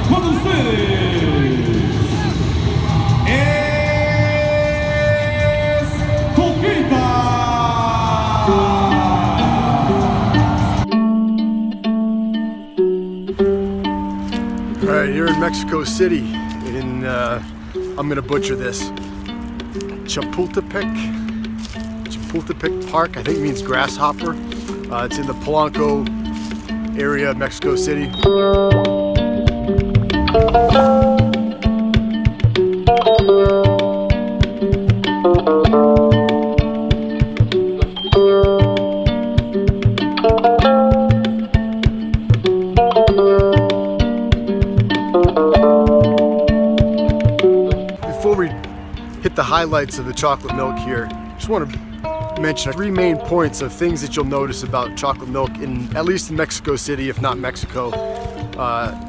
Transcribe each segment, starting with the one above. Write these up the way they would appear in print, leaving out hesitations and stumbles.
con ustedes es Coquita. All right, here in Mexico City, I'm gonna butcher this, Chapultepec Park, I think it means grasshopper. It's in the Polanco area of Mexico City. Before we hit the highlights of the chocolate milk here, just want to mention 3 main points of things that you'll notice about chocolate milk in at least in Mexico City, if not Mexico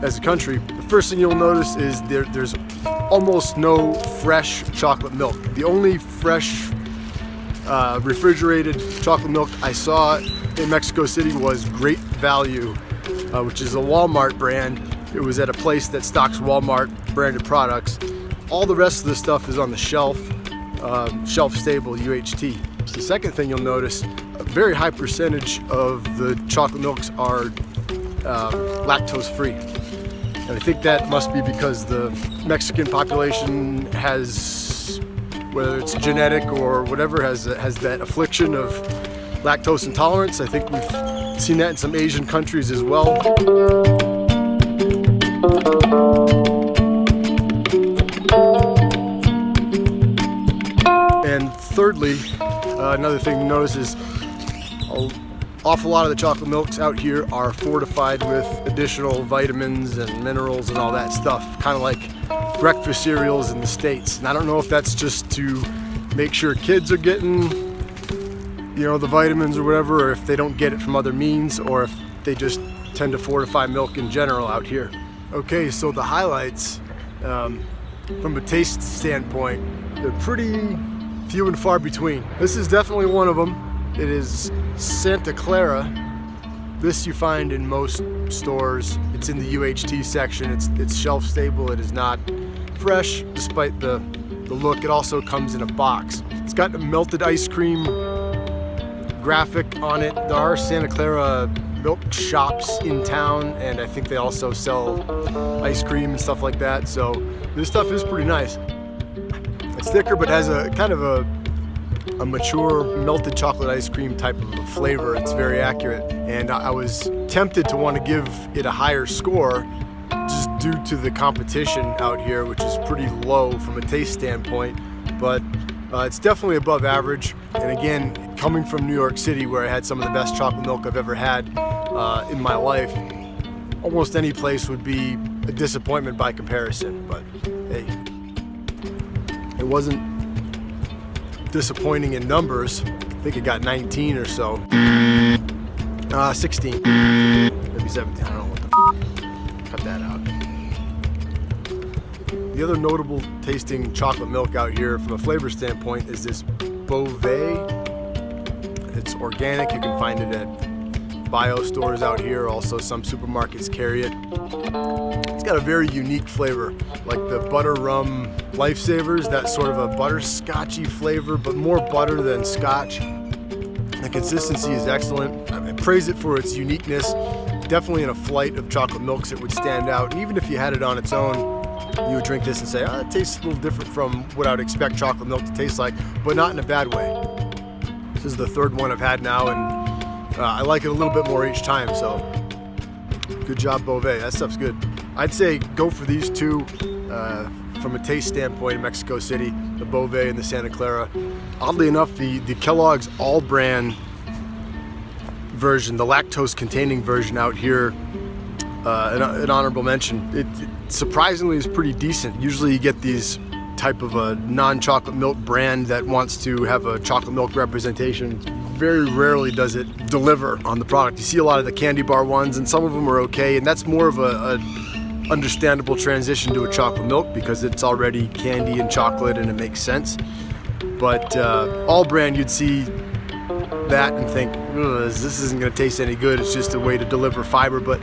as a country. The first thing you'll notice is there's almost no fresh chocolate milk. The only fresh refrigerated chocolate milk I saw in Mexico City was Great Value, which is a Walmart brand. It was at a place that stocks Walmart branded products. All the rest of the stuff is on the shelf, shelf stable UHT. The second thing you'll notice, a very high percentage of the chocolate milks are lactose free. And I think that must be because the Mexican population has, whether it's genetic or whatever, has that affliction of lactose intolerance. I think we've seen that in some Asian countries as well. And thirdly, another thing to notice is an awful lot of the chocolate milks out here are fortified with additional vitamins and minerals and all that stuff, kind of like breakfast cereals in the States. And I don't know if that's just to make sure kids are getting, you know, the vitamins or whatever, or if they don't get it from other means, or if they just tend to fortify milk in general out here. Okay, so the highlights, from a taste standpoint, they're pretty few and far between. This is definitely one of them. It is Santa Clara. This you find in most stores. It's in the UHT section. It's shelf stable. It is not fresh, despite the look. It also comes in a box. It's got a melted ice cream graphic on it. There are Santa Clara milk shops in town, and I think they also sell ice cream and stuff like that. So this stuff is pretty nice. It's thicker, but has a kind of a mature melted chocolate ice cream type of a flavor. It's very accurate, and I was tempted to want to give it a higher score just due to the competition out here, which is pretty low from a taste standpoint, but it's definitely above average. And again, coming from New York City, where I had some of the best chocolate milk I've ever had in my life, almost any place would be a disappointment by comparison. But hey, it wasn't disappointing in numbers. I think it got 19 or so. 16, maybe 17, I don't know what the cut that out. The other notable tasting chocolate milk out here from a flavor standpoint is this Beauvais. It's organic. You can find it at bio stores out here. Also, some supermarkets carry it. It's got a very unique flavor, like the butter rum Lifesavers, that sort of a butterscotchy flavor, but more butter than scotch. The consistency is excellent. I praise it for its uniqueness. Definitely in a flight of chocolate milks it would stand out. And even if you had it on its own, you would drink this and say, oh, it tastes a little different from what I would expect chocolate milk to taste like, but not in a bad way. This is the third one I've had now, and I like it a little bit more each time, so good job, Beauvais. That stuff's good. I'd say go for these two from a taste standpoint in Mexico City, the Beauvais and the Santa Clara. Oddly enough, the Kellogg's All Brand version, the lactose-containing version out here, an honorable mention. It surprisingly is pretty decent. Usually you get these type of a non-chocolate milk brand that wants to have a chocolate milk representation. Very rarely does it deliver on the product. You see a lot of the candy bar ones, and some of them are okay, and that's more of a understandable transition to a chocolate milk because it's already candy and chocolate and it makes sense. But All Brand, you'd see that and think, this isn't going to taste any good. It's just a way to deliver fiber. But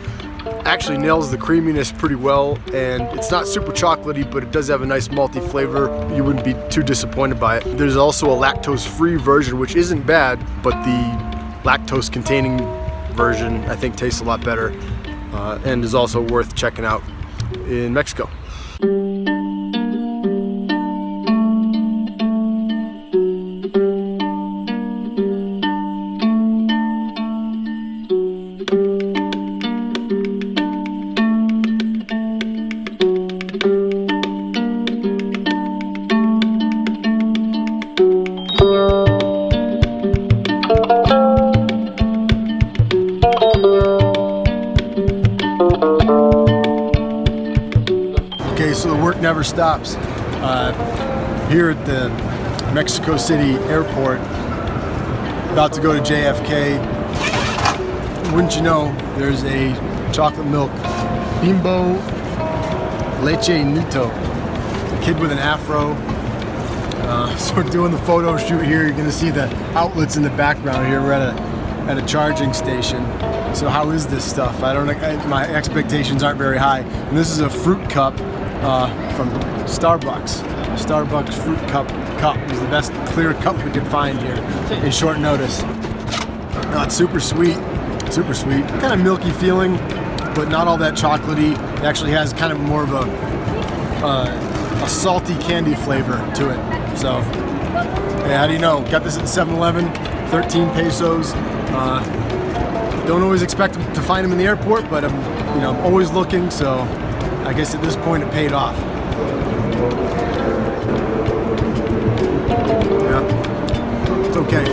actually nails the creaminess pretty well, and it's not super chocolatey, but it does have a nice malty flavor. You wouldn't be too disappointed by it. There's also a lactose-free version, which isn't bad, but the lactose-containing version I think tastes a lot better, and is also worth checking out in Mexico. Okay, so the work never stops. Here at the Mexico City airport, about to go to JFK. Wouldn't you know, there's a chocolate milk Bimbo Leche Nito. A kid with an afro. So we're doing the photo shoot here. You're gonna see the outlets in the background here. We're at a charging station. So how is this stuff? I don't know, my expectations aren't very high. And this is a fruit cup from Starbucks. Starbucks fruit cup is the best clear cup we could find here in short notice. It's super sweet, kind of milky feeling, but not all that chocolatey. It actually has kind of more of a salty candy flavor to it. So, yeah, how do you know? Got this at 7-Eleven, 13 pesos. Don't always expect to find them in the airport, but I'm always looking. So, I guess at this point it paid off. Yeah, it's okay.